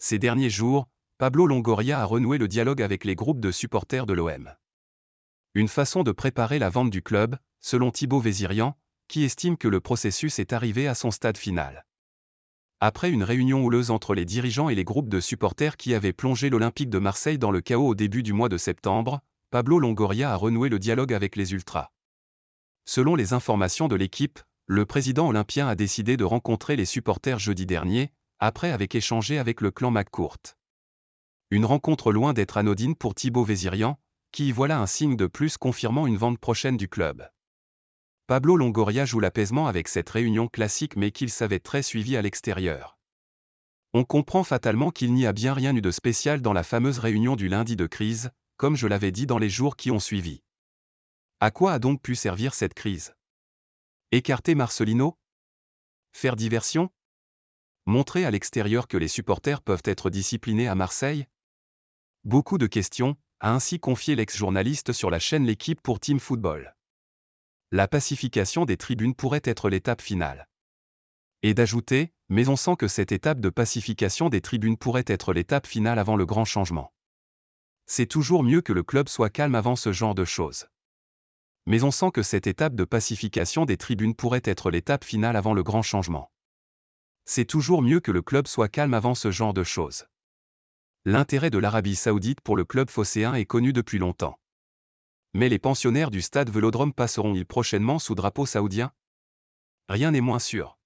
Ces derniers jours, Pablo Longoria a renoué le dialogue avec les groupes de supporters de l'OM. Une façon de préparer la vente du club, selon Thibaut Vézirian, qui estime que le processus est arrivé à son stade final. Après une réunion houleuse entre les dirigeants et les groupes de supporters qui avaient plongé l'Olympique de Marseille dans le chaos au début du mois de septembre, Pablo Longoria a renoué le dialogue avec les Ultras. Selon les informations de l'équipe, le président olympien a décidé de rencontrer les supporters jeudi dernier, après avoir échangé avec le clan McCourt. Une rencontre loin d'être anodine pour Thibaut Vézirian, qui y voilà un signe de plus confirmant une vente prochaine du club. Pablo Longoria joue l'apaisement avec cette réunion classique mais qu'il savait très suivie à l'extérieur. On comprend fatalement qu'il n'y a bien rien eu de spécial dans la fameuse réunion du lundi de crise, comme je l'avais dit dans les jours qui ont suivi. À quoi a donc pu servir cette crise? Écarter Marcelino? Faire diversion? Montrer à l'extérieur que les supporters peuvent être disciplinés à Marseille? Beaucoup de questions, a ainsi confié l'ex-journaliste sur la chaîne L'Équipe pour Team Football. La pacification des tribunes pourrait être l'étape finale. Et d'ajouter, mais on sent que cette étape de pacification des tribunes pourrait être l'étape finale avant le grand changement. C'est toujours mieux que le club soit calme avant ce genre de choses. Mais on sent que cette étape de pacification des tribunes pourrait être l'étape finale avant le grand changement. C'est toujours mieux que le club soit calme avant ce genre de choses. L'intérêt de l'Arabie Saoudite pour le club phocéen est connu depuis longtemps. Mais les pensionnaires du stade Vélodrome passeront-ils prochainement sous drapeau saoudien? Rien n'est moins sûr.